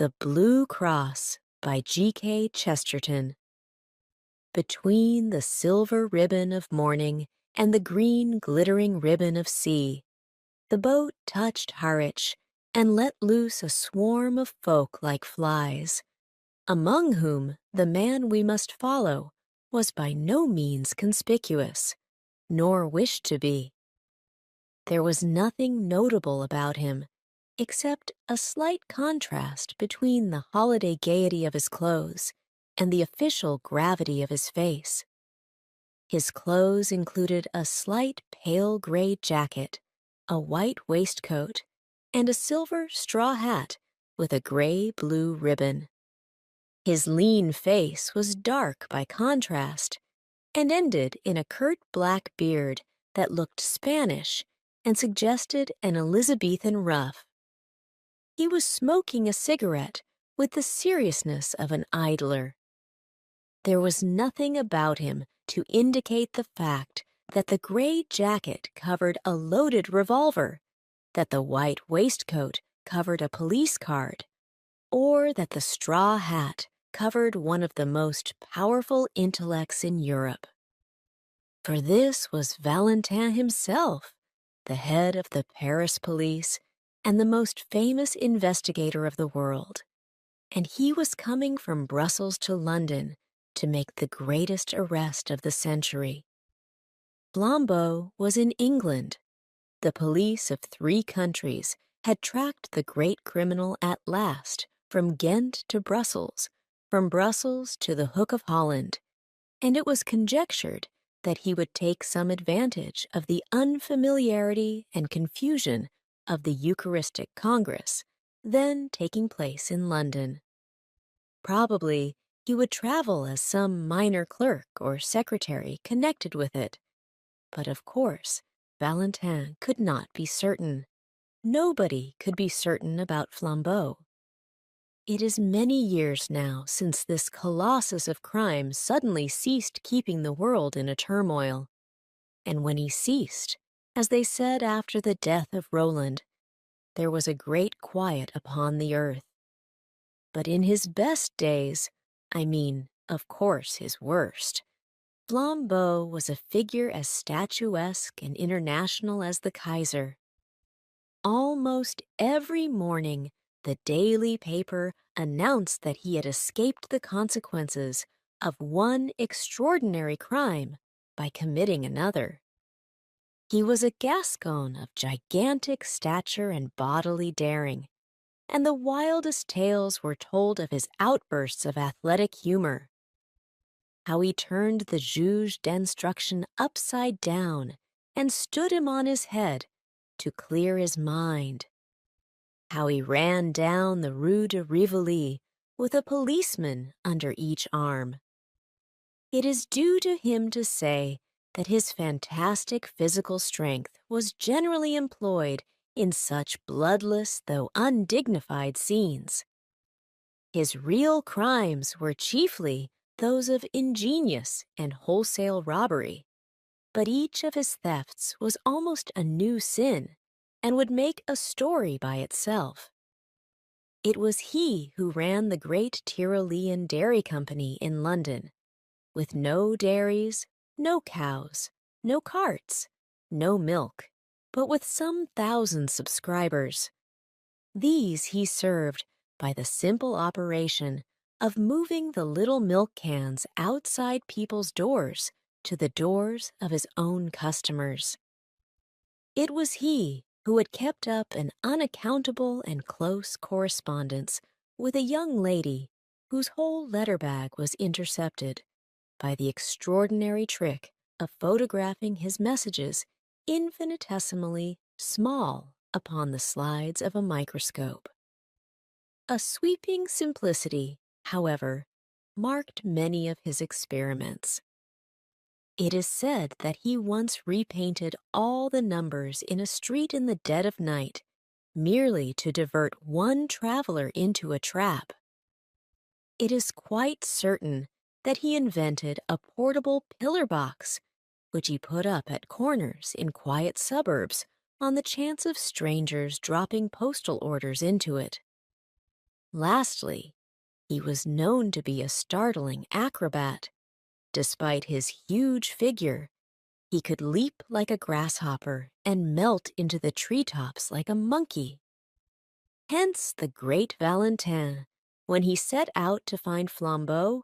The Blue Cross by G.K. Chesterton. Between the silver ribbon of morning and the green glittering ribbon of sea, the boat touched Harwich and let loose a swarm of folk like flies, among whom the man we must follow was by no means conspicuous, nor wished to be. There was nothing notable about him, except a slight contrast between the holiday gaiety of his clothes and the official gravity of his face. His clothes included a slight pale gray jacket, a white waistcoat, and a silver straw hat with a gray-blue ribbon. His lean face was dark by contrast and ended in a curt black beard that looked Spanish and suggested an Elizabethan ruff. He was smoking a cigarette with the seriousness of an idler. There was nothing about him to indicate the fact that the gray jacket covered a loaded revolver, that the white waistcoat covered a police card, or that the straw hat covered one of the most powerful intellects in Europe. For this was Valentin himself, the head of the Paris police and the most famous investigator of the world, and he was coming from Brussels to London to make the greatest arrest of the century. Flambeau was in England. The police of 3 countries had tracked the great criminal at last from Ghent to Brussels, from Brussels to the Hook of Holland, and it was conjectured that he would take some advantage of the unfamiliarity and confusion of the Eucharistic Congress, then taking place in London. Probably he would travel as some minor clerk or secretary connected with it. But of course, Valentin could not be certain. Nobody could be certain about Flambeau. It is many years now since this colossus of crime suddenly ceased keeping the world in a turmoil. And when he ceased, as they said after the death of Roland, there was a great quiet upon the earth. But in his best days, I mean, of course, his worst, Flambeau was a figure as statuesque and international as the Kaiser. Almost every morning, the daily paper announced that he had escaped the consequences of one extraordinary crime by committing another. He was a Gascon of gigantic stature and bodily daring, and the wildest tales were told of his outbursts of athletic humor. How he turned the juge d'instruction upside down and stood him on his head to clear his mind. How he ran down the Rue de Rivoli with a policeman under each arm. It is due to him to say that his fantastic physical strength was generally employed in such bloodless though undignified scenes. His real crimes were chiefly those of ingenious and wholesale robbery, but each of his thefts was almost a new sin and would make a story by itself. It was he who ran the great Tyrolean Dairy Company in London, with no dairies, no cows, no carts, no milk, but with some 1,000 subscribers. These he served by the simple operation of moving the little milk cans outside people's doors to the doors of his own customers. It was he who had kept up an unaccountable and close correspondence with a young lady whose whole letter-bag was intercepted by the extraordinary trick of photographing his messages infinitesimally small upon the slides of a microscope. A sweeping simplicity, however, marked many of his experiments. It is said that he once repainted all the numbers in a street in the dead of night, merely to divert one traveler into a trap. It is quite certain that he invented a portable pillar box, which he put up at corners in quiet suburbs on the chance of strangers dropping postal orders into it. Lastly, he was known to be a startling acrobat. Despite his huge figure, he could leap like a grasshopper and melt into the treetops like a monkey. Hence the great Valentin, when he set out to find Flambeau,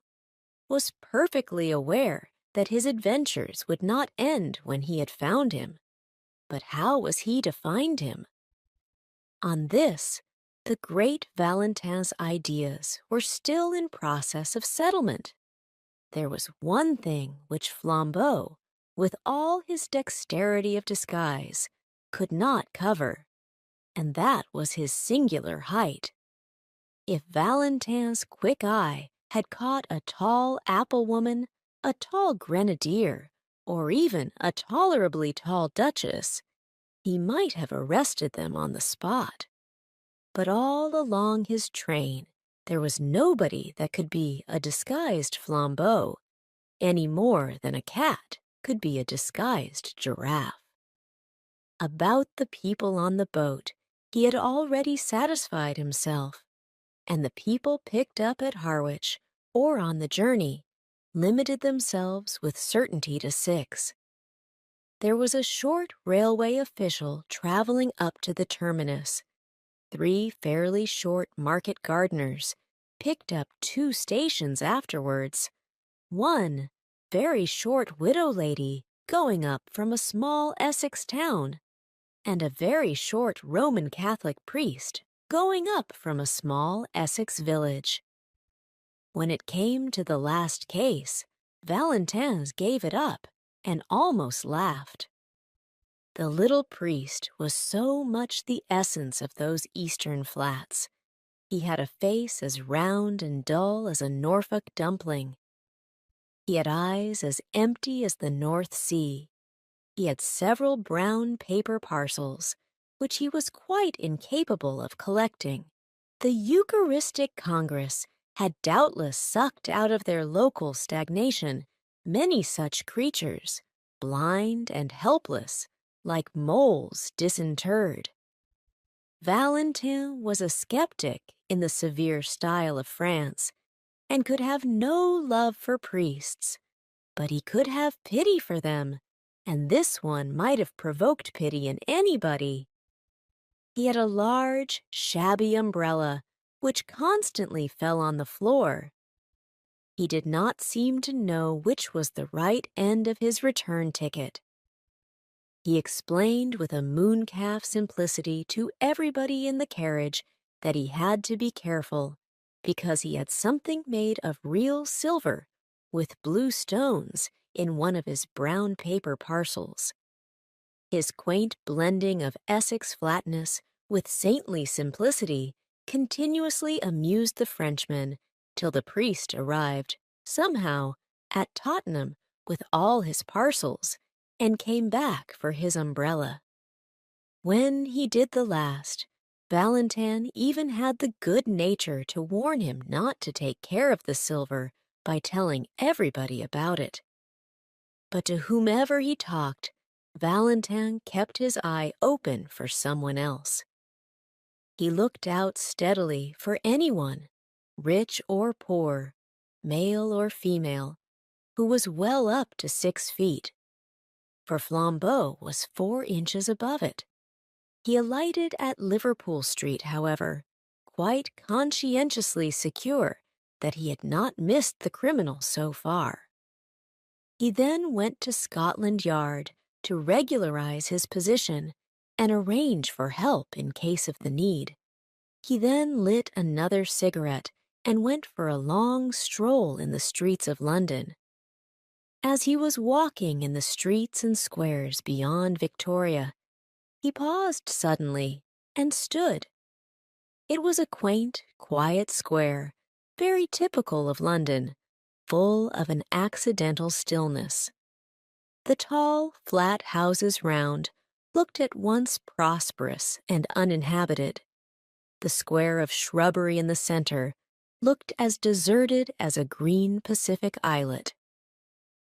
was perfectly aware that his adventures would not end when he had found him. But how was he to find him? On this, the great Valentin's ideas were still in process of settlement. There was one thing which Flambeau, with all his dexterity of disguise, could not cover, and that was his singular height. If Valentin's quick eye had caught a tall apple-woman, a tall grenadier, or even a tolerably tall duchess, he might have arrested them on the spot. But all along his train there was nobody that could be a disguised Flambeau, any more than a cat could be a disguised giraffe. About the people on the boat he had already satisfied himself, and the people picked up at Harwich or on the journey limited themselves with certainty to 6. There was a short railway official traveling up to the terminus. 3 fairly short market gardeners picked up 2 stations afterwards. 1 very short widow lady going up from a small Essex town, and a very short Roman Catholic priest going up from a small Essex village. When it came to the last case, Valentin's gave it up and almost laughed. The little priest was so much the essence of those eastern flats. He had a face as round and dull as a Norfolk dumpling. He had eyes as empty as the North Sea. He had several brown paper parcels, which he was quite incapable of collecting. The Eucharistic Congress had doubtless sucked out of their local stagnation many such creatures, blind and helpless, like moles disinterred. Valentin was a skeptic in the severe style of France, and could have no love for priests, but he could have pity for them, and this one might have provoked pity in anybody. He had a large, shabby umbrella, which constantly fell on the floor. He did not seem to know which was the right end of his return ticket. He explained with a mooncalf simplicity to everybody in the carriage that he had to be careful, because he had something made of real silver with blue stones in one of his brown paper parcels. His quaint blending of Essex flatness with saintly simplicity continuously amused the Frenchman till the priest arrived, somehow, at Tottenham with all his parcels, and came back for his umbrella. When he did the last, Valentin even had the good nature to warn him not to take care of the silver by telling everybody about it. But to whomever he talked, Valentin kept his eye open for someone else. He looked out steadily for anyone, rich or poor, male or female, who was well up to 6 feet. For Flambeau was 4 inches above it. He alighted at Liverpool Street, however, quite conscientiously secure that he had not missed the criminal so far. He then went to Scotland Yard to regularize his position and arrange for help in case of the need. He then lit another cigarette and went for a long stroll in the streets of London. As he was walking in the streets and squares beyond Victoria, he paused suddenly and stood. It was a quaint, quiet square, very typical of London, full of an accidental stillness. The tall, flat houses round looked at once prosperous and uninhabited. The square of shrubbery in the center looked as deserted as a green Pacific islet.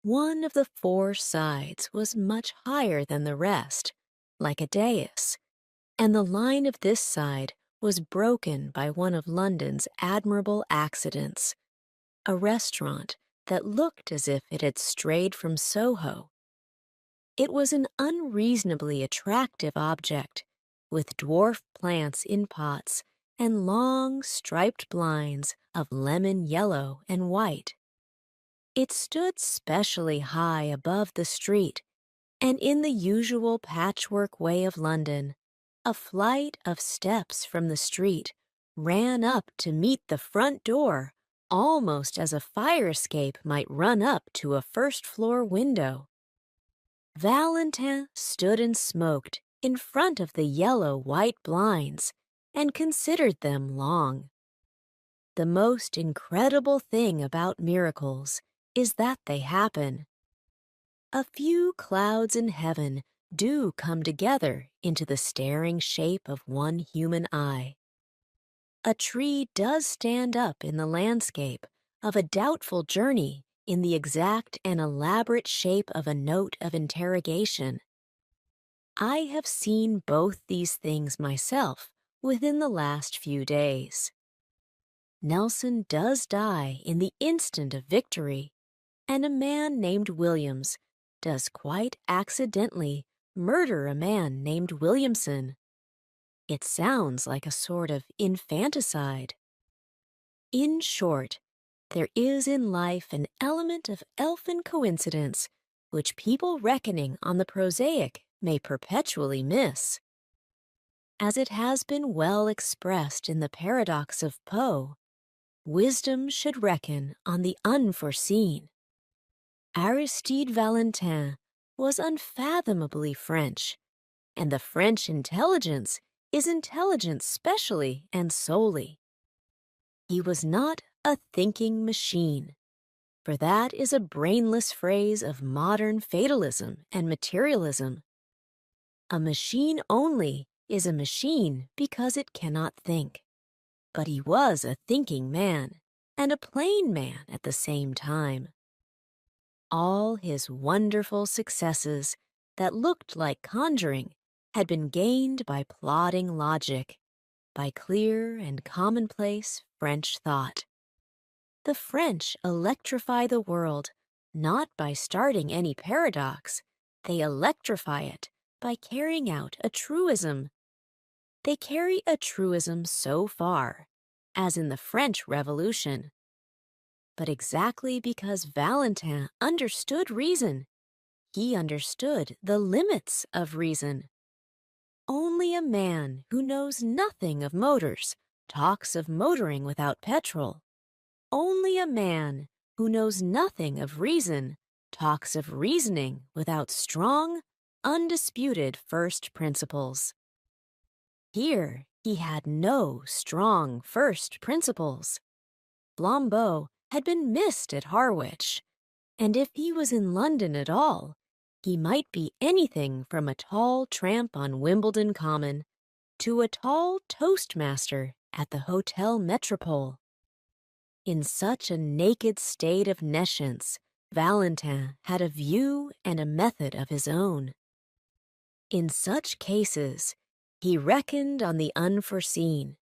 One of the 4 sides was much higher than the rest, like a dais, and the line of this side was broken by one of London's admirable accidents, a restaurant that looked as if it had strayed from Soho. It was an unreasonably attractive object, with dwarf plants in pots and long striped blinds of lemon yellow and white. It stood specially high above the street, and in the usual patchwork way of London, a flight of steps from the street ran up to meet the front door almost as a fire escape might run up to a first-floor window. Valentin stood and smoked in front of the yellow-white blinds and considered them long. The most incredible thing about miracles is that they happen. A few clouds in heaven do come together into the staring shape of one human eye. A tree does stand up in the landscape of a doubtful journey in the exact and elaborate shape of a note of interrogation. I have seen both these things myself within the last few days. Nelson does die in the instant of victory, and a man named Williams does quite accidentally murder a man named Williamson. It sounds like a sort of infanticide. In short, there is in life an element of elfin coincidence which people reckoning on the prosaic may perpetually miss. As it has been well expressed in the paradox of Poe, wisdom should reckon on the unforeseen. Aristide Valentin was unfathomably French, and the French intelligence is intelligence specially and solely. He was not a thinking machine, for that is a brainless phrase of modern fatalism and materialism. A machine only is a machine because it cannot think. But he was a thinking man, and a plain man at the same time. All his wonderful successes that looked like conjuring had been gained by plodding logic, by clear and commonplace French thought. The French electrify the world not by starting any paradox, they electrify it by carrying out a truism. They carry a truism so far, as in the French Revolution. But exactly because Valentin understood reason, he understood the limits of reason. Only a man who knows nothing of motors talks of motoring without petrol. Only a man who knows nothing of reason talks of reasoning without strong, undisputed first principles. Here he had no strong first principles. Flambeau had been missed at Harwich, and if he was in London at all, he might be anything from a tall tramp on Wimbledon Common to a tall toastmaster at the Hotel Metropole. In such a naked state of nescience, Valentin had a view and a method of his own. In such cases, he reckoned on the unforeseen.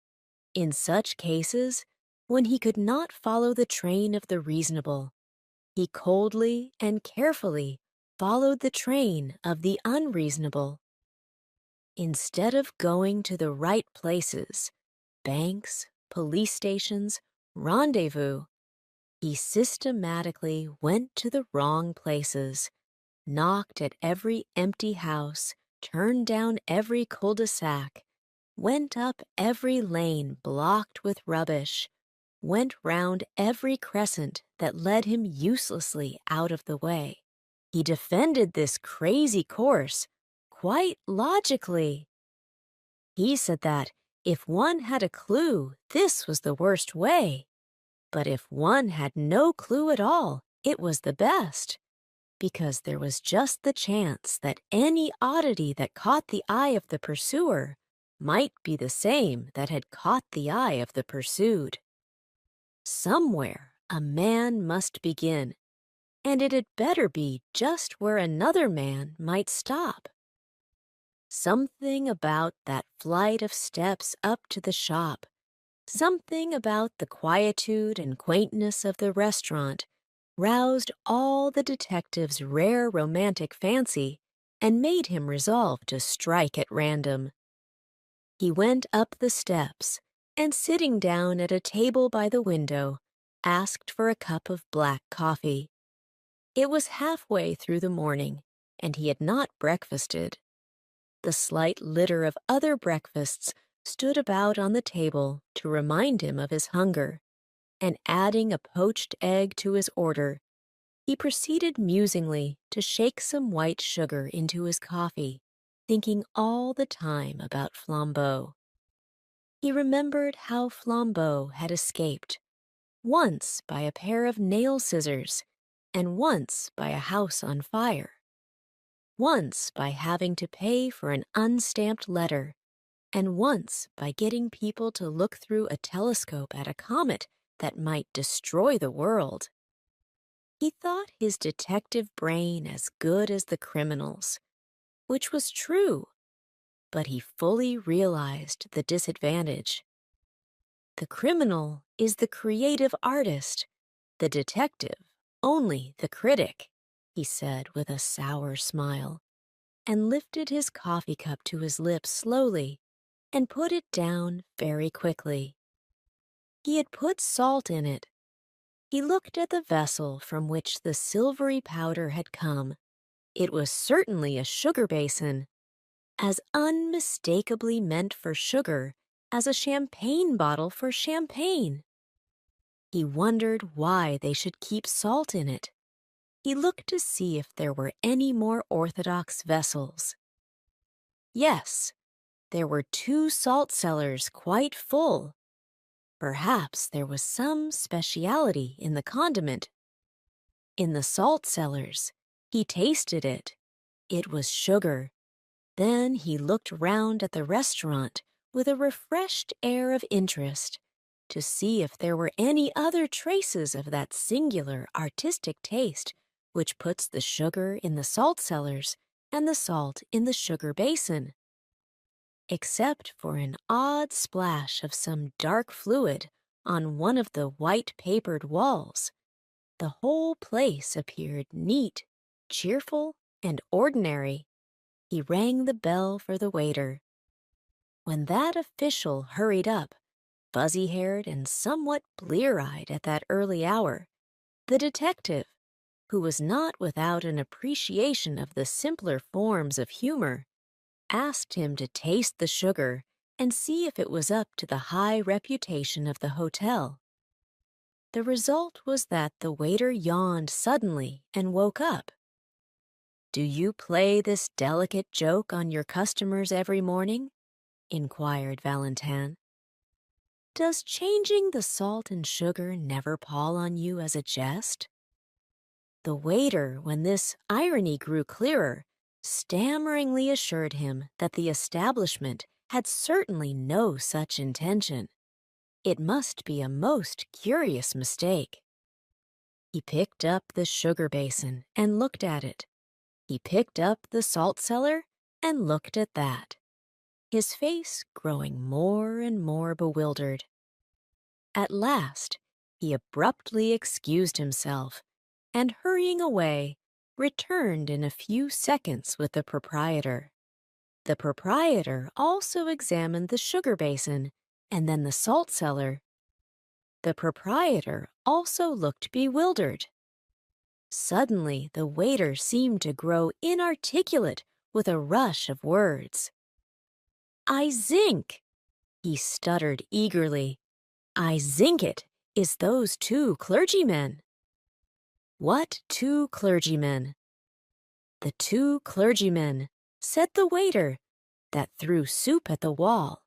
In such cases, when he could not follow the train of the reasonable, he coldly and carefully followed the train of the unreasonable. Instead of going to the right places, banks, police stations, rendezvous, he systematically went to the wrong places, knocked at every empty house, turned down every cul-de-sac, went up every lane blocked with rubbish, went round every crescent that led him uselessly out of the way. He defended this crazy course quite logically. He said that if one had a clue, this was the worst way. But if one had no clue at all, it was the best, because there was just the chance that any oddity that caught the eye of the pursuer might be the same that had caught the eye of the pursued. Somewhere a man must begin, and it had better be just where another man might stop. Something about that flight of steps up to the shop, something about the quietude and quaintness of the restaurant roused all the detective's rare romantic fancy and made him resolve to strike at random. He went up the steps and, sitting down at a table by the window, asked for a cup of black coffee. It was halfway through the morning, and he had not breakfasted. The slight litter of other breakfasts stood about on the table to remind him of his hunger, and adding a poached egg to his order, he proceeded musingly to shake some white sugar into his coffee, thinking all the time about Flambeau. He remembered how Flambeau had escaped, once by a pair of nail scissors, and once by a house on fire. Once by having to pay for an unstamped letter, and once by getting people to look through a telescope at a comet that might destroy the world. He thought his detective brain as good as the criminal's, which was true, but he fully realized the disadvantage. The criminal is the creative artist, the detective only the critic, he said with a sour smile, and lifted his coffee cup to his lips slowly and put it down very quickly. He had put salt in it. He looked at the vessel from which the silvery powder had come. It was certainly a sugar basin, as unmistakably meant for sugar as a champagne bottle for champagne. He wondered why they should keep salt in it. He looked to see if there were any more orthodox vessels. Yes, there were 2 salt cellars quite full. Perhaps there was some speciality in the condiment. In the salt cellars, he tasted it. It was sugar. Then he looked round at the restaurant with a refreshed air of interest to see if there were any other traces of that singular artistic taste which puts the sugar in the salt cellars and the salt in the sugar basin. Except for an odd splash of some dark fluid on one of the white-papered walls, the whole place appeared neat, cheerful, and ordinary. He rang the bell for the waiter. When that official hurried up, fuzzy-haired and somewhat blear-eyed at that early hour, the detective, who was not without an appreciation of the simpler forms of humor, asked him to taste the sugar and see if it was up to the high reputation of the hotel. The result was that the waiter yawned suddenly and woke up. "Do you play this delicate joke on your customers every morning?" inquired Valentin. "Does changing the salt and sugar never pall on you as a jest?" The waiter, when this irony grew clearer, stammeringly assured him that the establishment had certainly no such intention. It must be a most curious mistake. He picked up the sugar basin and looked at it. He picked up the salt cellar and looked at that, his face growing more and more bewildered. At last, he abruptly excused himself, and hurrying away, returned in a few seconds with the proprietor. The proprietor also examined the sugar basin and then the salt cellar. The proprietor also looked bewildered. Suddenly, the waiter seemed to grow inarticulate with a rush of words. "I think," he stuttered eagerly, "I think it is those 2 clergymen." "What 2 clergymen?" "The 2 clergymen," said the waiter, "that threw soup at the wall."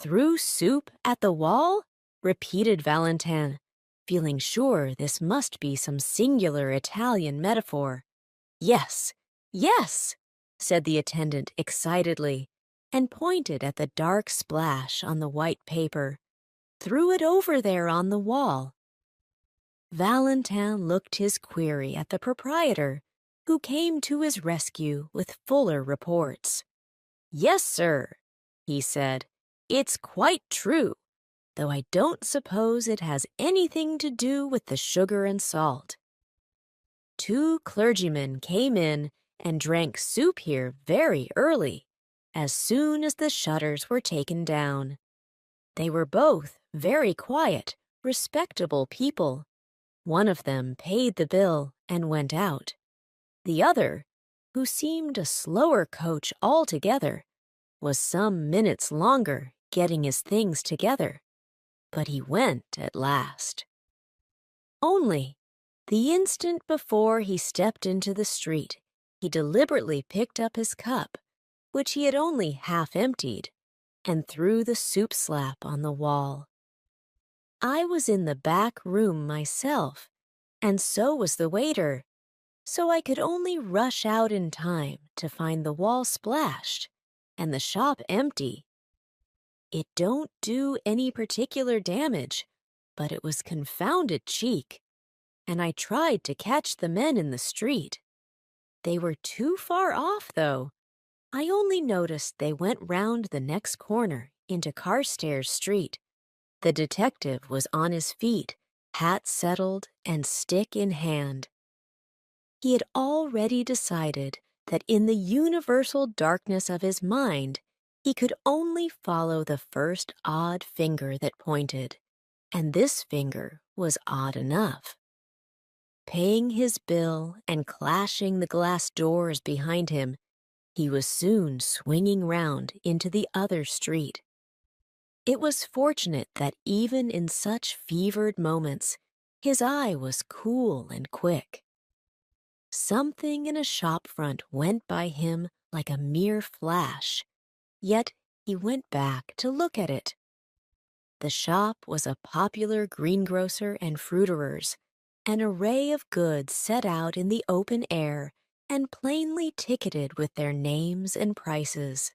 "Threw soup at the wall?" repeated Valentin, feeling sure this must be some singular Italian metaphor. "Yes, yes," said the attendant excitedly, and pointed at the dark splash on the white paper. "Threw it over there on the wall." Valentin looked his query at the proprietor, who came to his rescue with fuller reports. "Yes, sir," he said. "It's quite true, though I don't suppose it has anything to do with the sugar and salt. Two clergymen came in and drank soup here very early, as soon as the shutters were taken down. They were both very quiet, respectable people. One of them paid the bill and went out. The other, who seemed a slower coach altogether, was some minutes longer getting his things together, but he went at last. Only, the instant before he stepped into the street, he deliberately picked up his cup, which he had only half emptied, and threw the soup slap on the wall. I was in the back room myself, and so was the waiter, so I could only rush out in time to find the wall splashed and the shop empty. It don't do any particular damage, but it was confounded cheek, and I tried to catch the men in the street. They were too far off, though. I only noticed they went round the next corner into Carstairs Street. The detective was on his feet, hat settled and stick in hand. He had already decided that in the universal darkness of his mind, he could only follow the first odd finger that pointed, and this finger was odd enough. Paying his bill and clashing the glass doors behind him, he was soon swinging round into the other street. It was fortunate that even in such fevered moments, his eye was cool and quick. Something in a shop front went by him like a mere flash, yet he went back to look at it. The shop was a popular greengrocer and fruiterer's, an array of goods set out in the open air and plainly ticketed with their names and prices.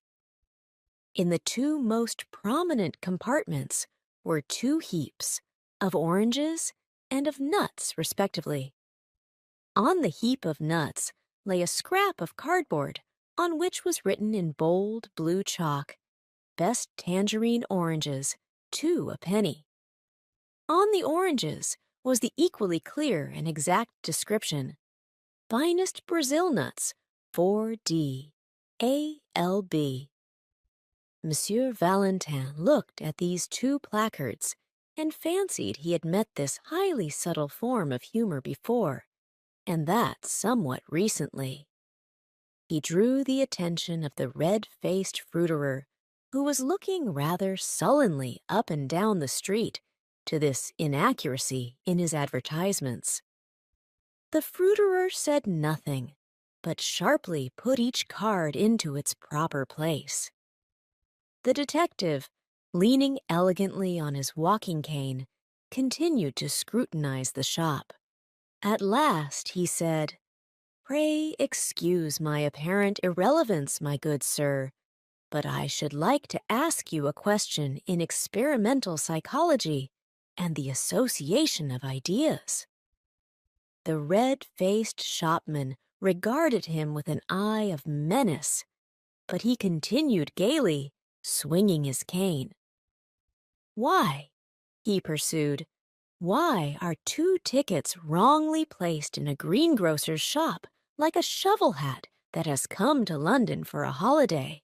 In the two most prominent compartments were two heaps, of oranges and of nuts, respectively. On the heap of nuts lay a scrap of cardboard on which was written in bold blue chalk, "Best tangerine oranges, 2 a penny." On the oranges was the equally clear and exact description, "Finest Brazil nuts, 4D, ALB." Monsieur Valentin looked at these two placards and fancied he had met this highly subtle form of humor before, and that somewhat recently. He drew the attention of the red-faced fruiterer, who was looking rather sullenly up and down the street, to this inaccuracy in his advertisements. The fruiterer said nothing, but sharply put each card into its proper place. The detective, leaning elegantly on his walking cane, continued to scrutinize the shop. At last he said, "Pray excuse my apparent irrelevance, my good sir, but I should like to ask you a question in experimental psychology and the association of ideas." The red-faced shopman regarded him with an eye of menace, but he continued gaily, swinging his cane. "Why," he pursued, "why are two tickets wrongly placed in a greengrocer's shop like a shovel hat that has come to London for a holiday?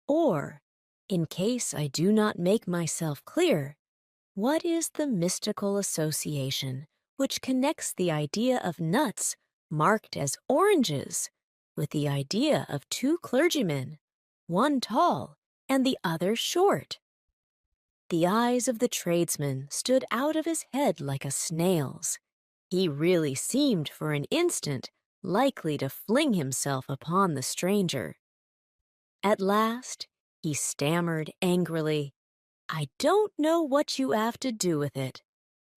Or, in case I do not make myself clear, what is the mystical association which connects the idea of nuts marked as oranges with the idea of two clergymen, one tall and the other short?" The eyes of the tradesman stood out of his head like a snail's. He really seemed for an instant likely to fling himself upon the stranger. At last, he stammered angrily, "I don't know what you have to do with it,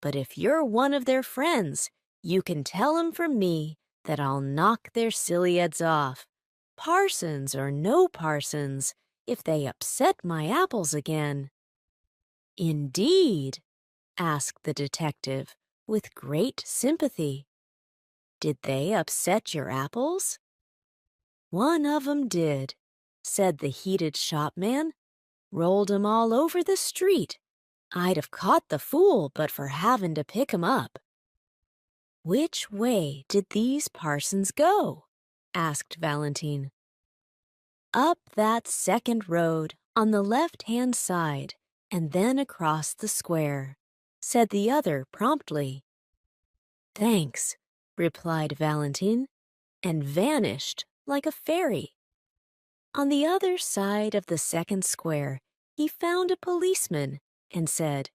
but if you're one of their friends, you can tell 'em from me that I'll knock their silly heads off, parsons or no parsons, if they upset my apples again." "Indeed?" asked the detective, with great sympathy. "Did they upset your apples?" "One of 'em did. said the heated shopman. "Rolled 'em all over the street. I'd have caught the fool but for havin' to pick 'em up." "Which way did these parsons go?" asked Valentine. "Up that second road on the left-hand side and then across the square," said the other promptly. "Thanks," replied Valentine, and vanished like a fairy. On the other side of the second square, he found a policeman and said,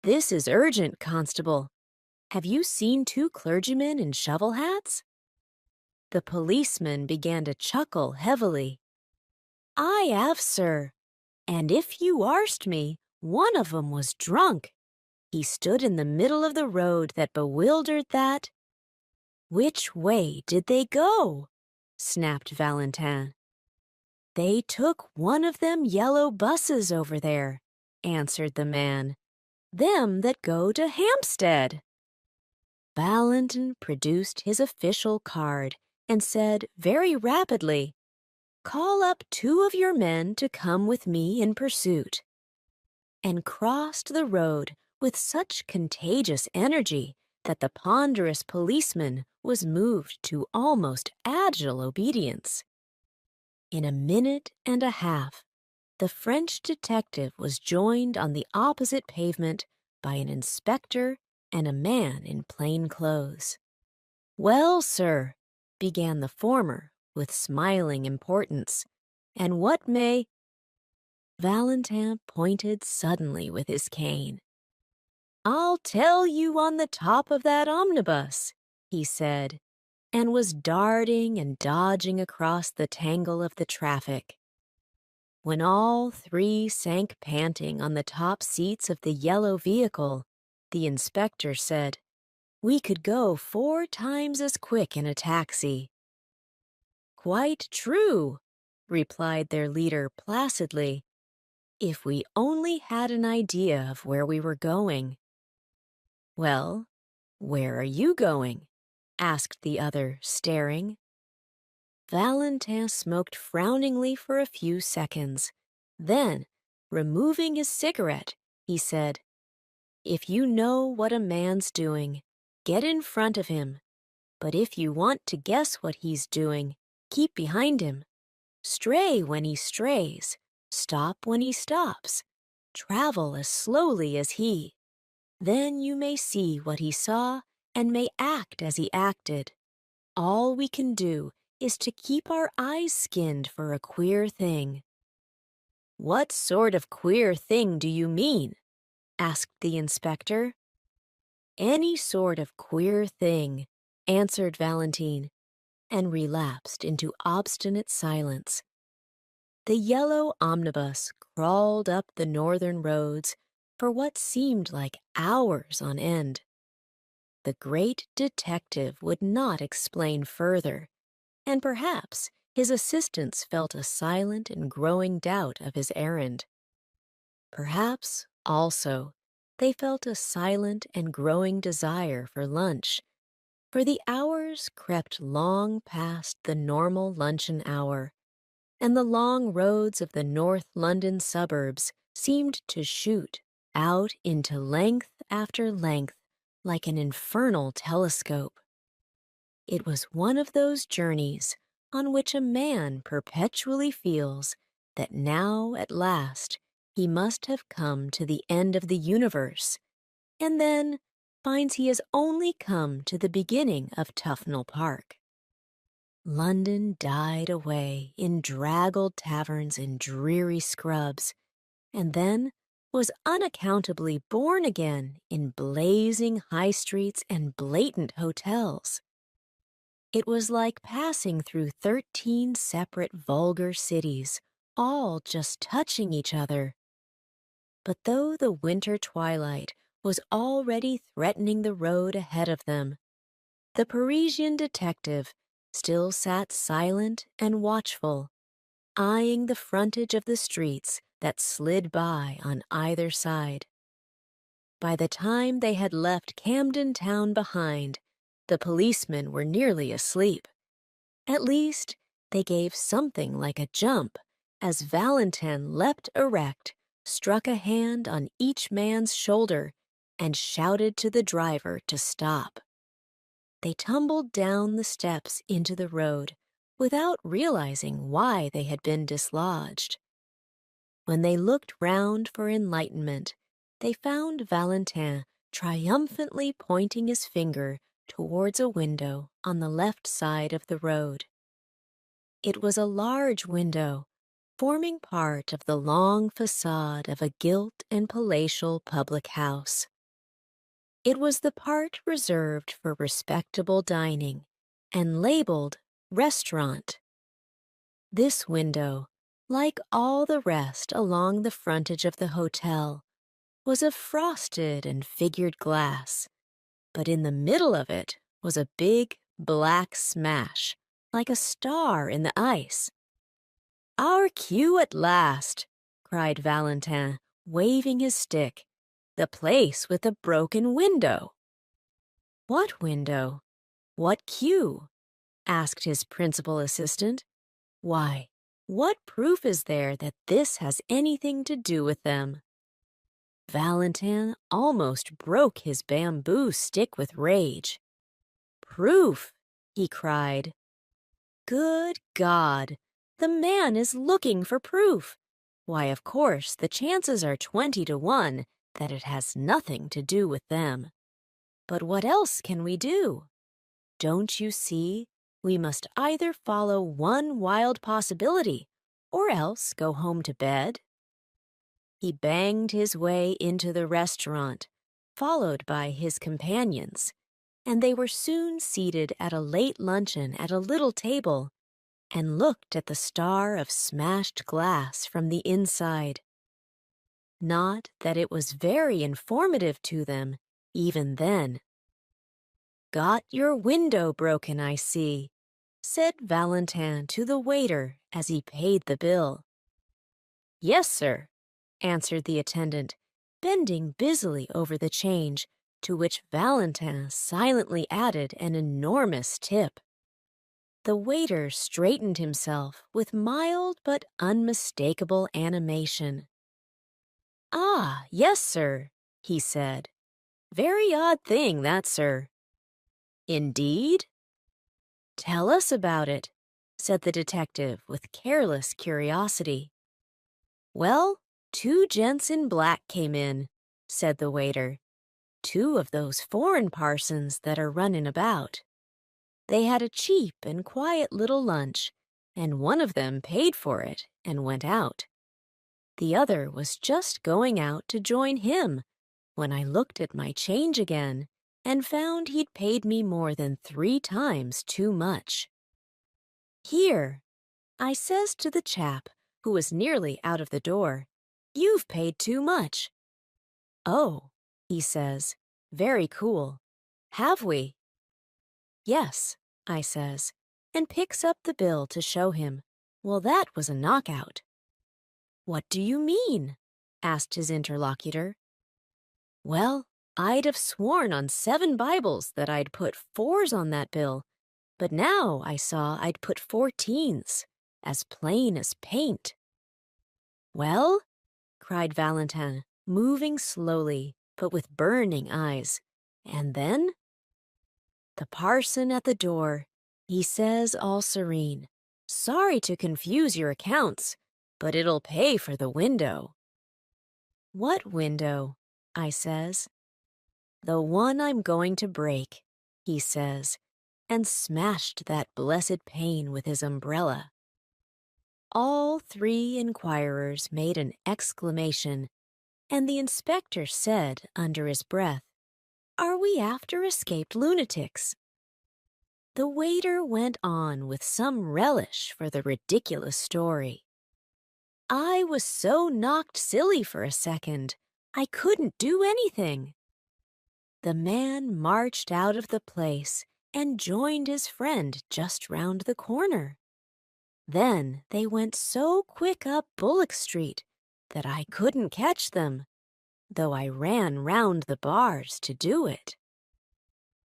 "This is urgent, constable. Have you seen two clergymen in shovel hats?" The policeman began to chuckle heavily. "I have, sir, and if you arst me, one of 'em was drunk. He stood in the middle of the road that bewildered that—" "Which way did they go?" snapped Valentine. "They took one of them yellow buses over there," answered the man. "Them that go to Hampstead." Valentine produced his official card and said very rapidly, "Call up two of your men to come with me in pursuit," and crossed the road with such contagious energy that the ponderous policeman was moved to almost agile obedience. In a minute and a half, the French detective was joined on the opposite pavement by an inspector and a man in plain clothes. "Well, sir," began the former with smiling importance, "and what may—" Valentine pointed suddenly with his cane. "I'll tell you on the top of that omnibus," he said, and was darting and dodging across the tangle of the traffic. When all three sank panting on the top seats of the yellow vehicle, the inspector said, "We could go 4 times as quick in a taxi." "Quite true," replied their leader placidly, "if we only had an idea of where we were going." "Well, where are you going?" asked the other, staring. Valentine smoked frowningly for a few seconds. Then, removing his cigarette, he said, "If you know what a man's doing, get in front of him. But if you want to guess what he's doing, keep behind him. Stray when he strays, stop when he stops. Travel as slowly as he. Then you may see what he saw and may act as he acted. All we can do is to keep our eyes skinned for a queer thing." "What sort of queer thing do you mean?" asked the inspector. "Any sort of queer thing," answered Valentine, and relapsed into obstinate silence. The yellow omnibus crawled up the northern roads for what seemed like hours on end. The great detective would not explain further, and perhaps his assistants felt a silent and growing doubt of his errand. Perhaps, also, they felt a silent and growing desire for lunch, for the hours crept long past the normal luncheon hour, and the long roads of the North London suburbs seemed to shoot out into length after length like an infernal telescope. It was one of those journeys on which a man perpetually feels that now at last he must have come to the end of the universe, and then finds he has only come to the beginning of Tufnell Park. London died away in draggled taverns and dreary scrubs, and then was unaccountably born again in blazing high streets and blatant hotels. It was like passing through 13 separate vulgar cities, all just touching each other. But though the winter twilight was already threatening the road ahead of them, the Parisian detective still sat silent and watchful, eyeing the frontage of the streets that slid by on either side. By the time they had left Camden Town behind, the policemen were nearly asleep. At least, they gave something like a jump as Valentin leapt erect, struck a hand on each man's shoulder, and shouted to the driver to stop. They tumbled down the steps into the road without realizing why they had been dislodged. When they looked round for enlightenment, they found Valentin triumphantly pointing his finger towards a window on the left side of the road. It was a large window, forming part of the long facade of a gilt and palatial public house. It was the part reserved for respectable dining and labeled restaurant. This window, like all the rest along the frontage of the hotel, was of frosted and figured glass, but in the middle of it was a big black smash, like a star in the ice. "Our cue at last!" cried Valentin, waving his stick. "The place with the broken window." "What window? What cue?" asked his principal assistant. "Why, what proof is there that this has anything to do with them?" Valentin almost broke his bamboo stick with rage. "Proof!" he cried. "Good God! The man is looking for proof. Why, of course, the chances are 20 to 1 that it has nothing to do with them. But what else can we do? Don't you see, we must either follow one wild possibility or else go home to bed?" He banged his way into the restaurant, followed by his companions, and they were soon seated at a late luncheon at a little table and looked at the star of smashed glass from the inside. Not that it was very informative to them, even then. "Got your window broken, I see," said Valentin to the waiter as he paid the bill. "Yes, sir," answered the attendant, bending busily over the change, to which Valentin silently added an enormous tip. The waiter straightened himself with mild but unmistakable animation. "Ah, yes, sir," he said. "Very odd thing, that, sir." "Indeed?" "Tell us about it," said the detective with careless curiosity. "Well, 2 gents in black came in," said the waiter. "2 of those foreign parsons that are running about. They had a cheap and quiet little lunch, and one of them paid for it and went out. The other was just going out to join him when I looked at my change again and found he'd paid me more than 3 times too much. 'Here,' I says to the chap who was nearly out of the door, 'you've paid too much.' 'Oh,' he says, very cool. 'Have we?' 'Yes,' I says, and picks up the bill to show him. Well, that was a knockout. 'What do you mean?' asked his interlocutor. 'Well, I'd have sworn on 7 Bibles that I'd put 4s on that bill, but now I saw I'd put 14s, as plain as paint.' 'Well?' cried Valentin, moving slowly, but with burning eyes. 'And then?' 'The parson at the door, he says all serene, "Sorry to confuse your accounts, but it'll pay for the window." 'What window?' I says. 'The one I'm going to break,' he says, and smashed that blessed pane with his umbrella. All 3 inquirers made an exclamation, and the inspector said under his breath, "Are we after escaped lunatics?" The waiter went on with some relish for the ridiculous story. I was so knocked silly for a second, I couldn't do anything. The man marched out of the place and joined his friend just round the corner. Then they went so quick up Bullock Street that I couldn't catch them, though I ran round the bars to do it.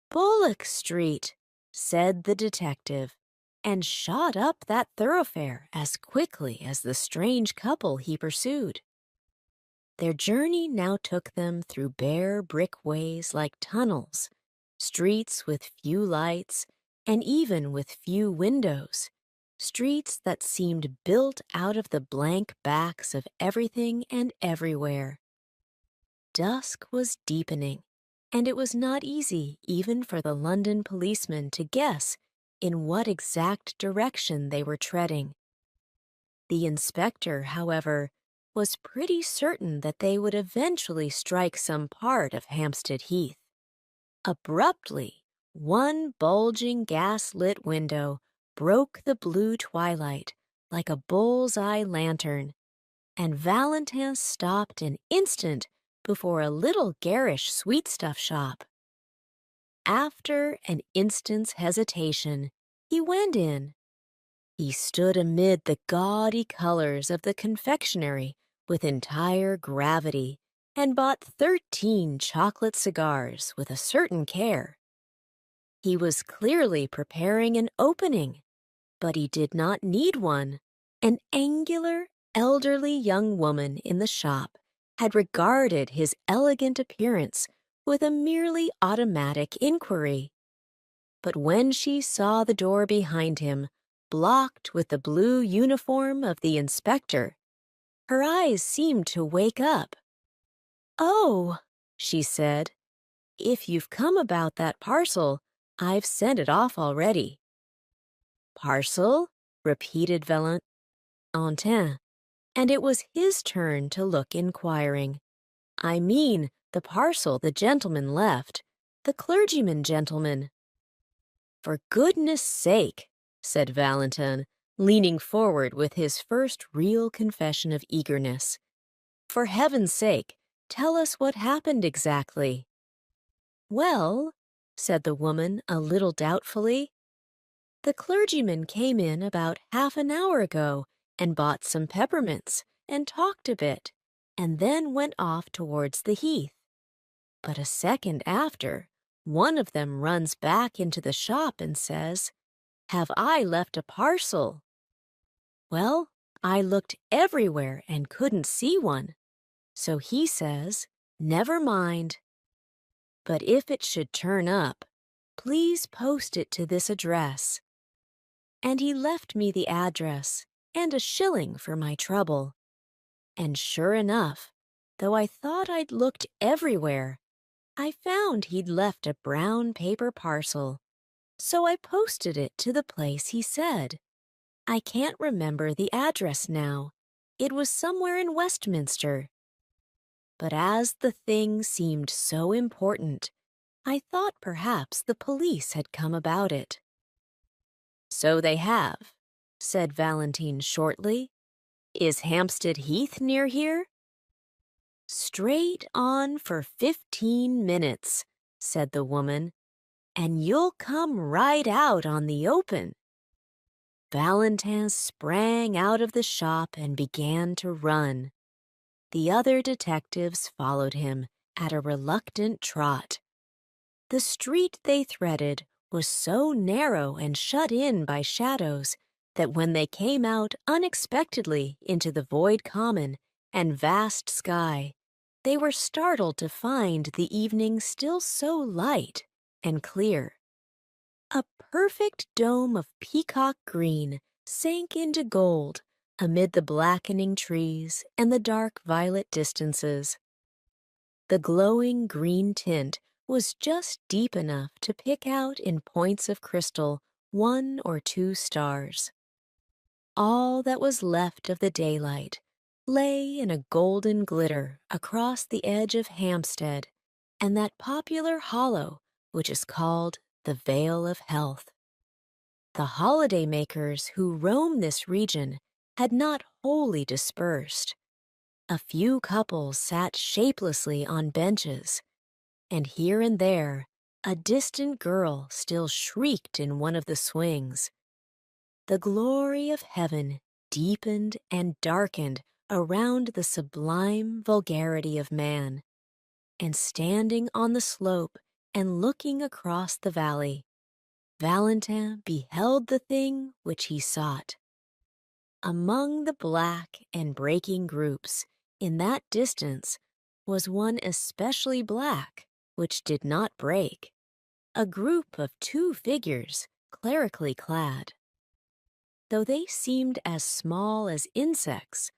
"Bullock Street," said the detective, and shot up that thoroughfare as quickly as the strange couple he pursued. Their journey now took them through bare brick ways like tunnels, streets with few lights, and even with few windows, streets that seemed built out of the blank backs of everything and everywhere. Dusk was deepening, and it was not easy even for the London policemen to guess in what exact direction they were treading. The inspector, however, was pretty certain that they would eventually strike some part of Hampstead Heath. Abruptly, one bulging gas-lit window broke the blue twilight like a bull's-eye lantern, and Valentin stopped an instant before a little garish sweetstuff shop. After an instant's hesitation, he went in. He stood amid the gaudy colors of the confectionery with entire gravity and bought 13 chocolate cigars with a certain care. He was clearly preparing an opening, but he did not need one. An angular, elderly young woman in the shop had regarded his elegant appearance with a merely automatic inquiry. But when she saw the door behind him, blocked with the blue uniform of the inspector, her eyes seemed to wake up. "Oh," she said, "if you've come about that parcel, I've sent it off already." "Parcel?" repeated Valentin, and it was his turn to look inquiring. "I mean the parcel the gentleman left, the clergyman gentleman." "For goodness' sake," said Valentin, leaning forward with his first real confession of eagerness. "For heaven's sake, tell us what happened exactly." "Well," said the woman a little doubtfully, "the clergyman came in about half an hour ago and bought some peppermints and talked a bit, and then went off towards the heath. But a second after, one of them runs back into the shop and says, 'Have I left a parcel?' Well, I looked everywhere and couldn't see one. So he says, 'Never mind. But if it should turn up, please post it to this address.' And he left me the address and a shilling for my trouble. And sure enough, though I thought I'd looked everywhere, I found he'd left a brown paper parcel. So I posted it to the place he said. I can't remember the address now. It was somewhere in Westminster. But as the thing seemed so important, I thought perhaps the police had come about it." "So they have," said Valentine shortly. "Is Hampstead Heath near here?" "Straight on for 15 minutes," said the woman, "and you'll come right out on the open." Valentin sprang out of the shop and began to run. The other detectives followed him at a reluctant trot. The street they threaded was so narrow and shut in by shadows that when they came out unexpectedly into the void common and vast sky, they were startled to find the evening still so light and clear. A perfect dome of peacock green sank into gold amid the blackening trees and the dark violet distances. The glowing green tint was just deep enough to pick out in points of crystal 1 or 2 stars. All that was left of the daylight lay in a golden glitter across the edge of Hampstead and that popular hollow which is called the Vale of Health. The holiday-makers who roam this region had not wholly dispersed. A few couples sat shapelessly on benches, and here and there a distant girl still shrieked in one of the swings. The glory of heaven deepened and darkened around the sublime vulgarity of man, and standing on the slope and looking across the valley, Valentin beheld the thing which he sought. Among the black and breaking groups in that distance was one especially black, which did not break, a group of two figures clerically clad. Though they seemed as small as insects,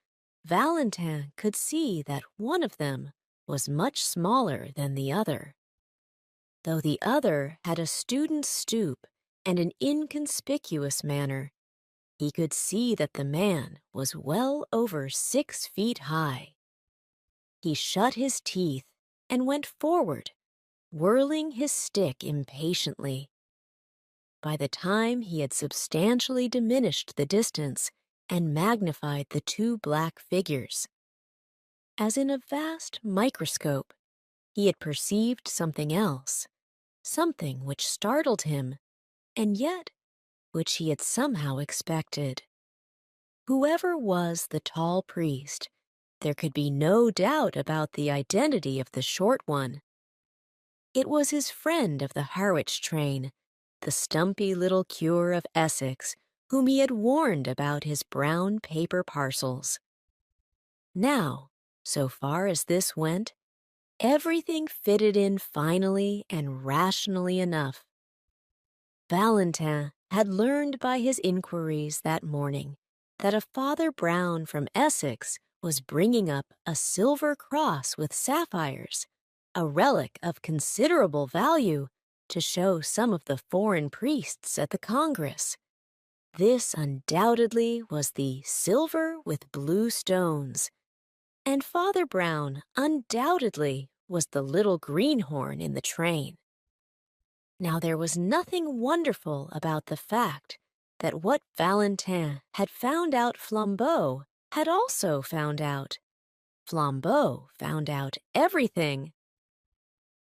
Valentin could see that one of them was much smaller than the other. Though the other had a student's stoop and an inconspicuous manner, he could see that the man was well over 6 feet high. He shut his teeth and went forward, whirling his stick impatiently. By the time he had substantially diminished the distance and magnified the two black figures, as in a vast microscope, he had perceived something else, something which startled him, and yet which he had somehow expected. Whoever was the tall priest, there could be no doubt about the identity of the short one. It was his friend of the Harwich train, the stumpy little cure of Essex, whom he had warned about his brown paper parcels. Now, so far as this went, everything fitted in finally and rationally enough. Valentin had learned by his inquiries that morning that a Father Brown from Essex was bringing up a silver cross with sapphires, a relic of considerable value, to show some of the foreign priests at the Congress. This undoubtedly was the silver with blue stones, and Father Brown undoubtedly was the little greenhorn in the train. Now there was nothing wonderful about the fact that what Valentin had found out Flambeau had also found out. Flambeau found out everything.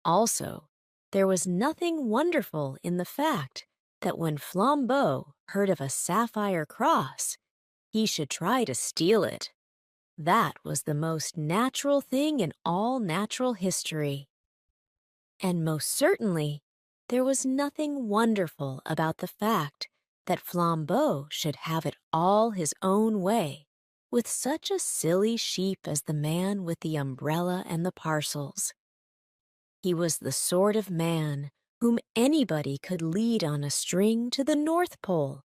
Also, there was nothing wonderful in the fact that when Flambeau heard of a sapphire cross, he should try to steal it. That was the most natural thing in all natural history. And most certainly, there was nothing wonderful about the fact that Flambeau should have it all his own way, with such a silly sheep as the man with the umbrella and the parcels. He was the sort of man whom anybody could lead on a string to the North Pole.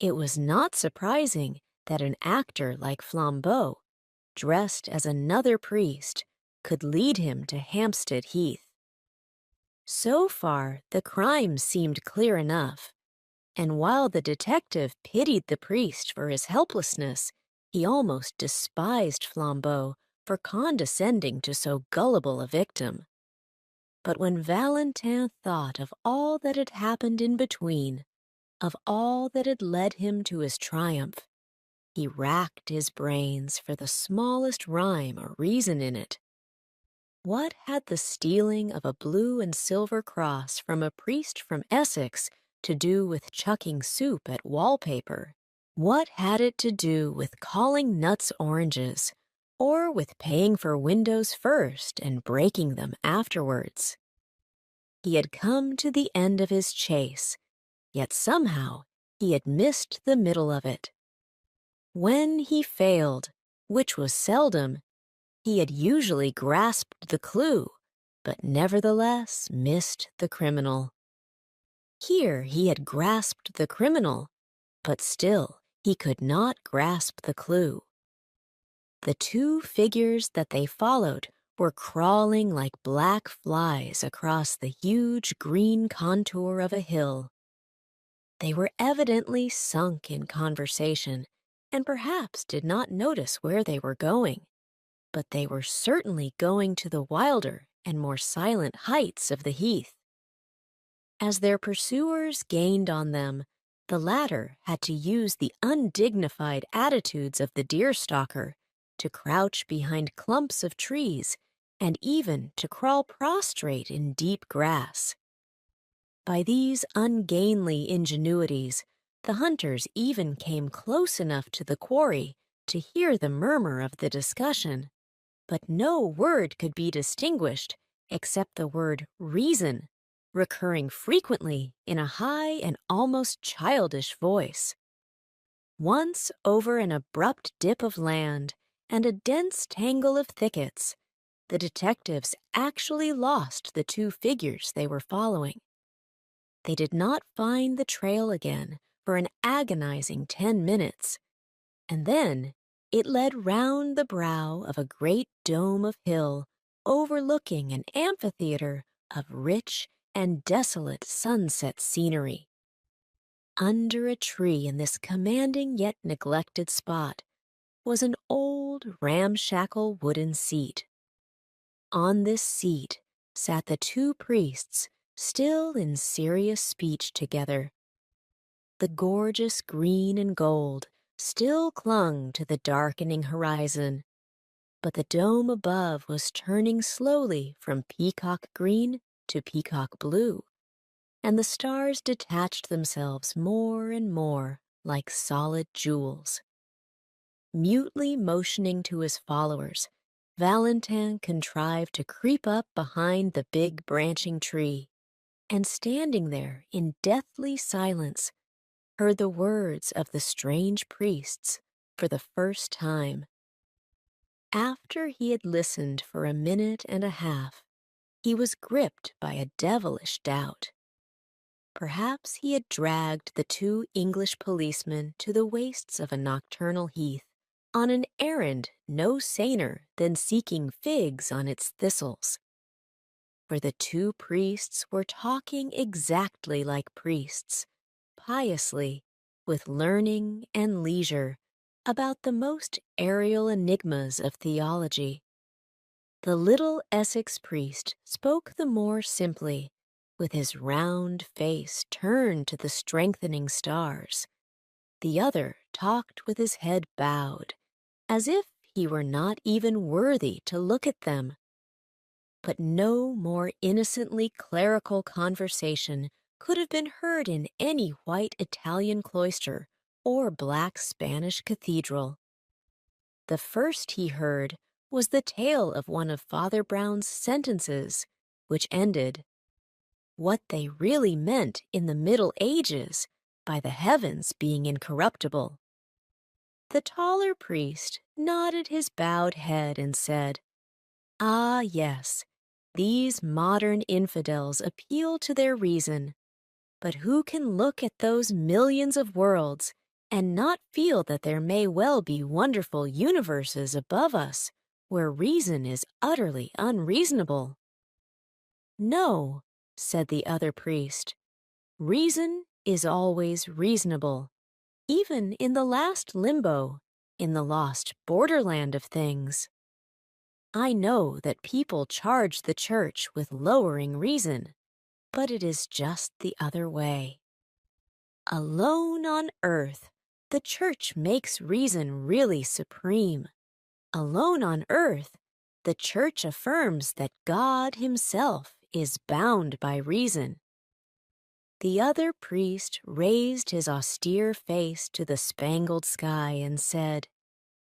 It was not surprising that an actor like Flambeau, dressed as another priest, could lead him to Hampstead Heath. So far, the crime seemed clear enough, and while the detective pitied the priest for his helplessness, he almost despised Flambeau for condescending to so gullible a victim. But when Valentin thought of all that had happened in between, of all that had led him to his triumph, he racked his brains for the smallest rhyme or reason in it. What had the stealing of a blue and silver cross from a priest from Essex to do with chucking soup at wallpaper? What had it to do with calling nuts oranges, or with paying for windows first and breaking them afterwards? He had come to the end of his chase, yet somehow he had missed the middle of it. When he failed, which was seldom, he had usually grasped the clue, but nevertheless missed the criminal. Here he had grasped the criminal, but still he could not grasp the clue. The two figures that they followed were crawling like black flies across the huge green contour of a hill. They were evidently sunk in conversation, and perhaps did not notice where they were going, but they were certainly going to the wilder and more silent heights of the heath. As their pursuers gained on them, the latter had to use the undignified attitudes of the deerstalker, to crouch behind clumps of trees, and even to crawl prostrate in deep grass. By these ungainly ingenuities, the hunters even came close enough to the quarry to hear the murmur of the discussion, but no word could be distinguished except the word reason, recurring frequently in a high and almost childish voice. Once over an abrupt dip of land and a dense tangle of thickets, the detectives actually lost the two figures they were following. They did not find the trail again for an agonizing 10 minutes, and then it led round the brow of a great dome of hill overlooking an amphitheater of rich and desolate sunset scenery. Under a tree in this commanding yet neglected spot was an old ramshackle wooden seat. On this seat sat the two priests, still in serious speech together. The gorgeous green and gold still clung to the darkening horizon, but the dome above was turning slowly from peacock green to peacock blue, and the stars detached themselves more and more like solid jewels. Mutely motioning to his followers, Valentin contrived to creep up behind the big branching tree, and standing there in deathly silence, heard the words of the strange priests for the first time. After he had listened for a minute and a half, he was gripped by a devilish doubt. Perhaps he had dragged the two English policemen to the wastes of a nocturnal heath on an errand no saner than seeking figs on its thistles. For the two priests were talking exactly like priests, piously, with learning and leisure, about the most aerial enigmas of theology. The little Essex priest spoke the more simply, with his round face turned to the strengthening stars. The other talked with his head bowed, as if he were not even worthy to look at them. But no more innocently clerical conversation could have been heard in any white Italian cloister or black Spanish cathedral. The first he heard was the tale of one of Father Brown's sentences, which ended, "What they really meant in the Middle Ages by the heavens being incorruptible." The taller priest nodded his bowed head and said, "Ah, yes, these modern infidels appeal to their reason, but who can look at those millions of worlds and not feel that there may well be wonderful universes above us where reason is utterly unreasonable?" "No," said the other priest, "reason is always reasonable, even in the last limbo, in the lost borderland of things. I know that people charge the church with lowering reason, but it is just the other way. Alone on earth, the church makes reason really supreme. Alone on earth, the church affirms that God himself is bound by reason." The other priest raised his austere face to the spangled sky and said,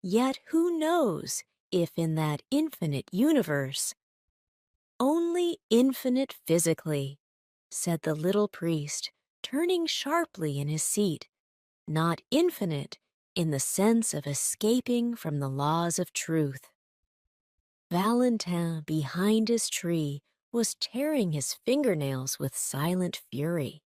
"Yet who knows if in that infinite universe—" "Only infinite physically," said the little priest, turning sharply in his seat, "not infinite in the sense of escaping from the laws of truth." Valentin, behind his tree, was tearing his fingernails with silent fury.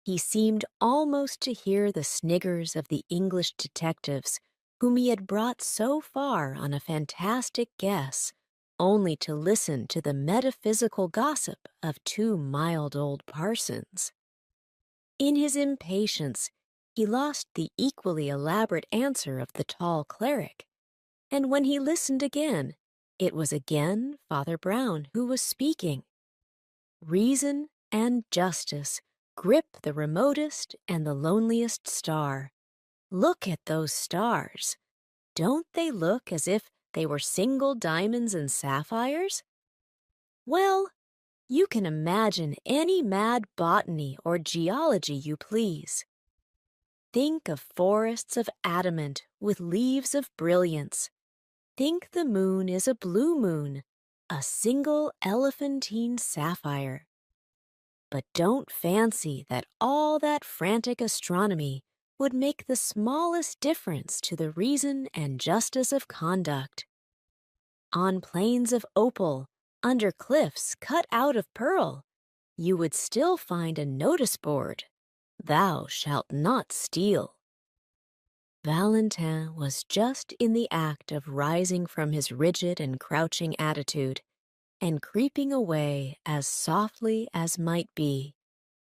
He seemed almost to hear the sniggers of the English detectives whom he had brought so far on a fantastic guess, only to listen to the metaphysical gossip of two mild old parsons. In his impatience, he lost the equally elaborate answer of the tall cleric, and when he listened again, it was again Father Brown who was speaking. Reason and justice grip the remotest and the loneliest star. Look at those stars. Don't they look as if they were single diamonds and sapphires? Well, you can imagine any mad botany or geology you please. Think of forests of adamant with leaves of brilliance. Think the moon is a blue moon, a single elephantine sapphire. But don't fancy that all that frantic astronomy would make the smallest difference to the reason and justice of conduct. On plains of opal, under cliffs cut out of pearl, you would still find a notice board, "Thou shalt not steal." Valentin was just in the act of rising from his rigid and crouching attitude and creeping away as softly as might be,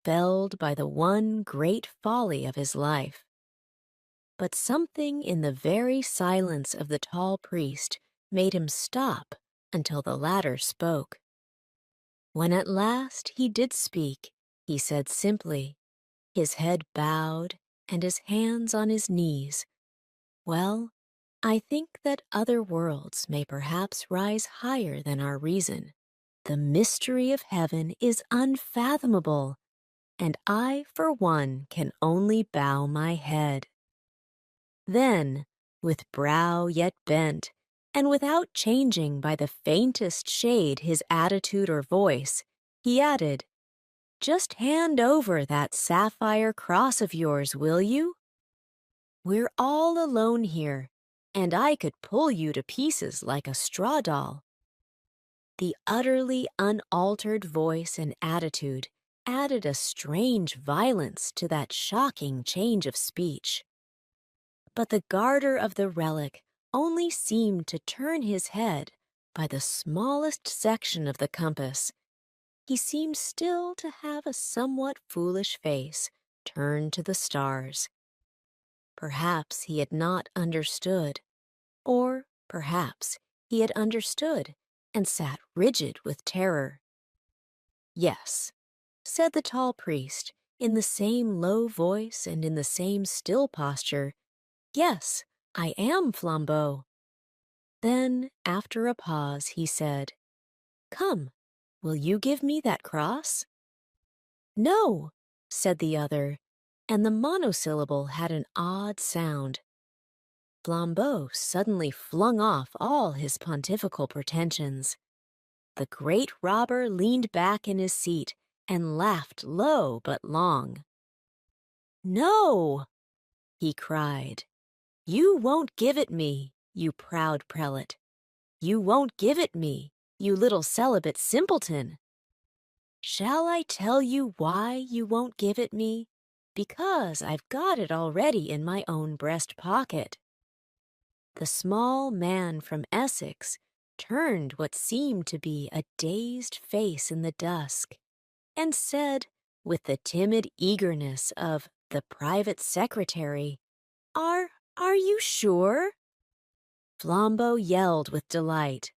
felled by the one great folly of his life. But something in the very silence of the tall priest made him stop until the latter spoke. When at last he did speak, he said simply, his head bowed and his hands on his knees, "Well, I think that other worlds may perhaps rise higher than our reason. The mystery of heaven is unfathomable, and I, for one, can only bow my head." Then, with brow yet bent, and without changing by the faintest shade his attitude or voice, he added, "Just hand over that sapphire cross of yours, will you? We're all alone here, and I could pull you to pieces like a straw doll." The utterly unaltered voice and attitude added a strange violence to that shocking change of speech. But the guarder of the relic only seemed to turn his head by the smallest section of the compass. He seemed still to have a somewhat foolish face turned to the stars. Perhaps he had not understood, or perhaps he had understood and sat rigid with terror. "Yes," said the tall priest, in the same low voice and in the same still posture, "yes, I am Flambeau." Then, after a pause, he said, "Come, will you give me that cross?" "No," said the other, and the monosyllable had an odd sound. Flambeau suddenly flung off all his pontifical pretensions. The great robber leaned back in his seat and laughed low but long. "No," he cried, "you won't give it me, you proud prelate. You won't give it me, you little celibate simpleton. Shall I tell you why you won't give it me? Because I've got it already in my own breast pocket." The small man from Essex turned what seemed to be a dazed face in the dusk, and said, with the timid eagerness of the private secretary, Are you sure?" Flambeau yelled with delight.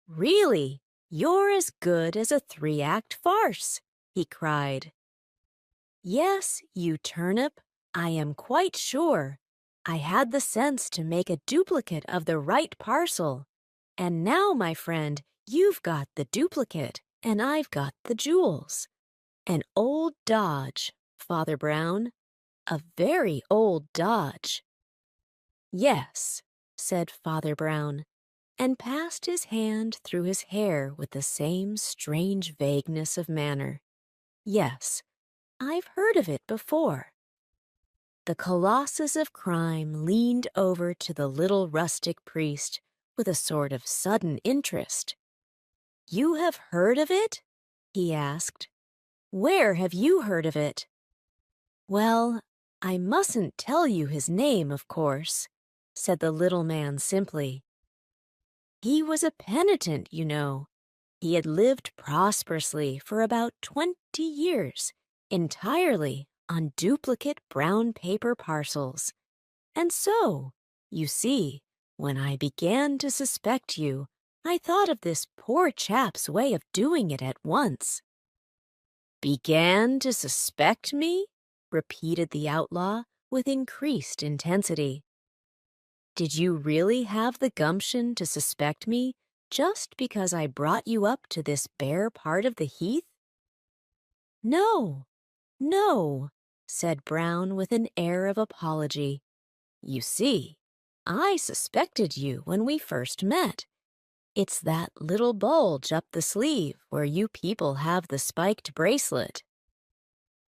"Really, you're as good as a 3-act farce," he cried. "Yes, you turnip, I am quite sure. I had the sense to make a duplicate of the right parcel. And now, my friend, you've got the duplicate, and I've got the jewels. An old dodge, Father Brown, a very old dodge." "Yes," said Father Brown, and passed his hand through his hair with the same strange vagueness of manner. "Yes, I've heard of it before." The colossus of crime leaned over to the little rustic priest with a sort of sudden interest. "You have heard of it?" he asked. "Where have you heard of it?" "Well, I mustn't tell you his name, of course," said the little man simply. "He was a penitent, you know. He had lived prosperously for about 20 years, entirely on duplicate brown paper parcels. And so, you see, when I began to suspect you, I thought of this poor chap's way of doing it at once." "Began to suspect me?" repeated the outlaw with increased intensity. "Did you really have the gumption to suspect me just because I brought you up to this bare part of the heath?" "No, no," said Brown with an air of apology. "You see, I suspected you when we first met, It's that little bulge up the sleeve where you people have the spiked bracelet."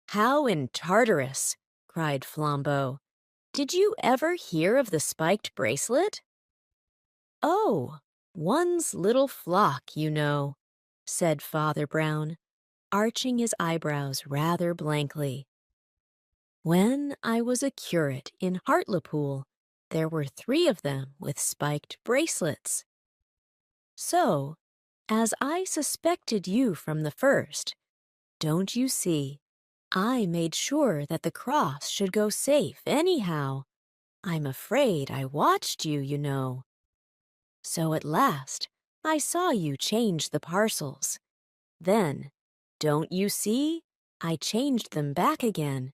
"How in Tartarus!" cried Flambeau. "Did you ever hear of the spiked bracelet?" "Oh, one's little flock, you know," said Father Brown, arching his eyebrows rather blankly. "When I was a curate in Hartlepool, there were 3 of them with spiked bracelets. So, as I suspected you from the first, don't you see, I made sure that the cross should go safe anyhow. I'm afraid I watched you, you know. So at last, I saw you change the parcels. Then, don't you see, I changed them back again,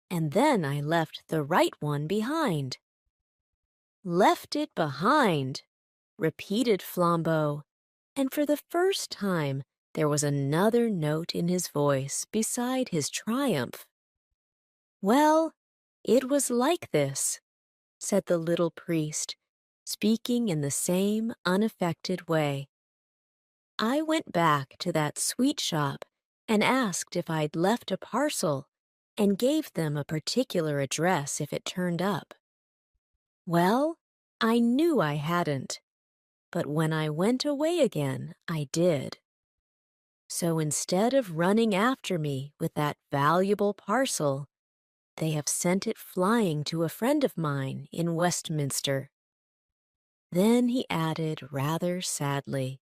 and then I left the right one behind." "Left it behind," repeated Flambeau, and for the first time there was another note in his voice beside his triumph. "Well, it was like this," said the little priest, speaking in the same unaffected way. "I went back to that sweet shop and asked if I'd left a parcel and gave them a particular address if it turned up. Well, I knew I hadn't, but when I went away again, I did. So instead of running after me with that valuable parcel, they have sent it flying to a friend of mine in Westminster." Then he added rather sadly,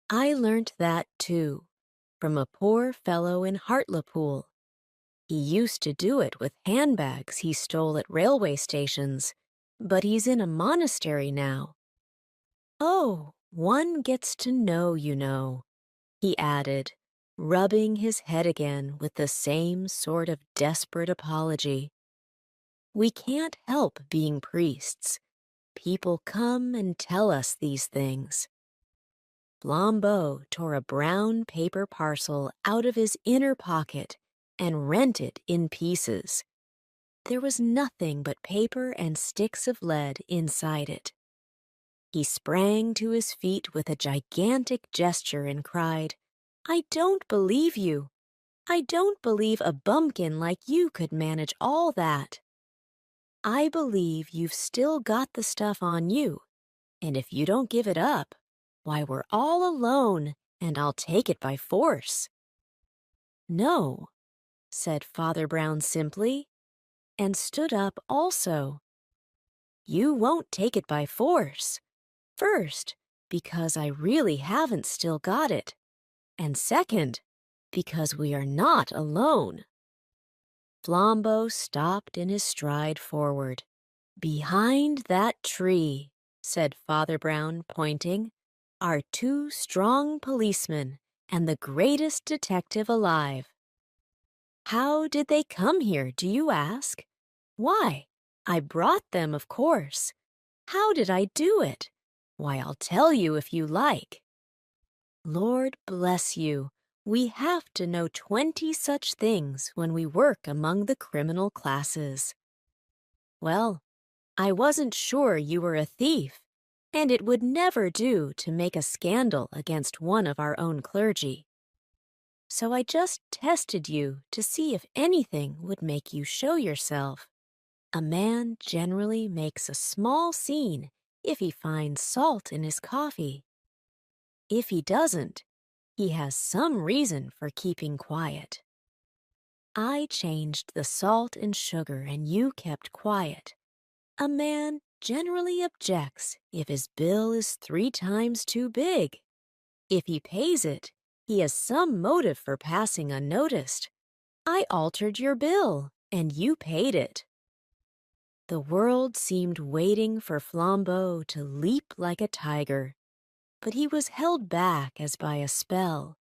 "I learnt that, too, from a poor fellow in Hartlepool. He used to do it with handbags he stole at railway stations, but he's in a monastery now. Oh, one gets to know, you know," he added, rubbing his head again with the same sort of desperate apology. "We can't help being priests. People come and tell us these things." Flambeau tore a brown paper parcel out of his inner pocket and rent it in pieces. There was nothing but paper and sticks of lead inside it. He sprang to his feet with a gigantic gesture and cried, "I don't believe you. I don't believe a bumpkin like you could manage all that. I believe you've still got the stuff on you, and if you don't give it up, why, we're all alone, and I'll take it by force." "No," said Father Brown simply, and stood up also. "You won't take it by force. First, because I really haven't still got it, and second, because we are not alone." Flambeau stopped in his stride forward. "Behind that tree," said Father Brown, pointing, "are 2 strong policemen and the greatest detective alive." "How did they come here, do you ask? Why, I brought them, of course. How did I do it? Why, I'll tell you if you like. Lord bless you, we have to know 20 such things when we work among the criminal classes. Well, I wasn't sure you were a thief, and it would never do to make a scandal against one of our own clergy. So I just tested you to see if anything would make you show yourself. A man generally makes a small scene if he finds salt in his coffee. If he doesn't, he has some reason for keeping quiet. I changed the salt and sugar and you kept quiet. A man generally objects if his bill is 3 times too big. If he pays it, he has some motive for passing unnoticed. I altered your bill, and you paid it." The world seemed waiting for Flambeau to leap like a tiger, but he was held back as by a spell.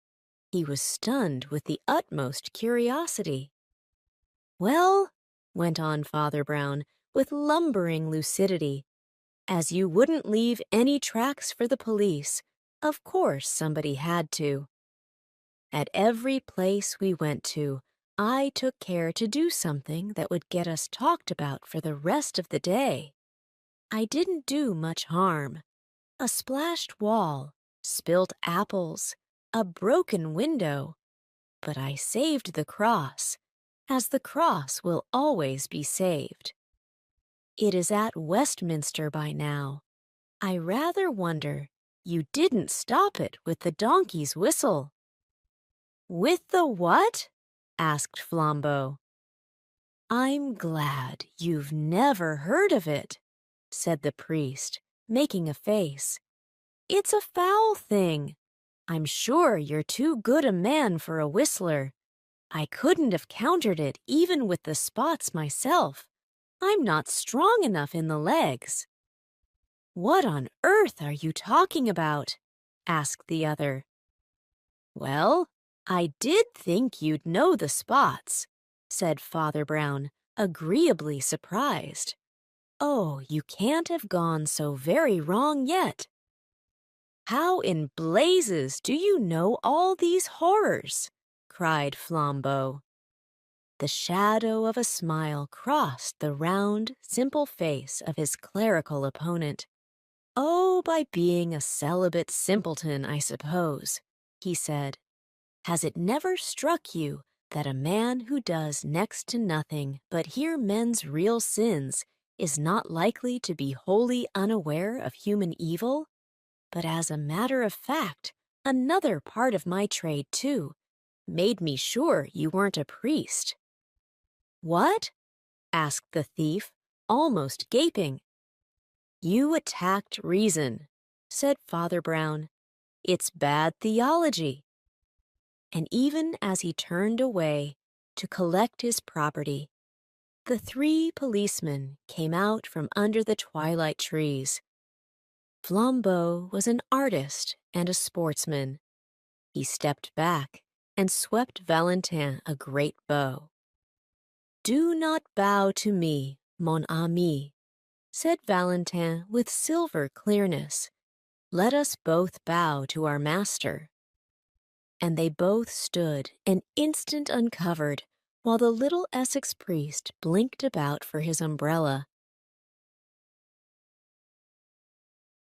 He was stunned with the utmost curiosity. "Well," went on Father Brown, with lumbering lucidity, "as you wouldn't leave any tracks for the police, of course somebody had to. At every place we went to, I took care to do something that would get us talked about for the rest of the day. I didn't do much harm. a splashed wall, spilt apples, a broken window, but I saved the cross, as the cross will always be saved. It is at Westminster by now. I rather wonder you didn't stop it with the donkey's whistle." "With the what?" asked Flambeau. "I'm glad you've never heard of it," said the priest, making a face. "It's a foul thing. I'm sure you're too good a man for a whistler. I couldn't have countered it even with the spots myself. I'm not strong enough in the legs." "What on earth are you talking about?" asked the other. "Well, I did think you'd know the spots," said Father Brown, agreeably surprised. "Oh, you can't have gone so very wrong yet. How in blazes do you know all these horrors?" cried Flambeau. The shadow of a smile crossed the round, simple face of his clerical opponent. "Oh, by being a celibate simpleton, I suppose," he said. "Has it never struck you that a man who does next to nothing but hear men's real sins is not likely to be wholly unaware of human evil? But as a matter of fact, another part of my trade, too, made me sure you weren't a priest." "What?" asked the thief, almost gaping. "You attacked reason," said Father Brown. "It's bad theology." And even as he turned away to collect his property, the 3 policemen came out from under the twilight trees. Flambeau was an artist and a sportsman. He stepped back and swept Valentin a great bow. "Do not bow to me, mon ami," said Valentin with silver clearness. "Let us both bow to our master." And they both stood an instant uncovered while the little Essex priest blinked about for his umbrella.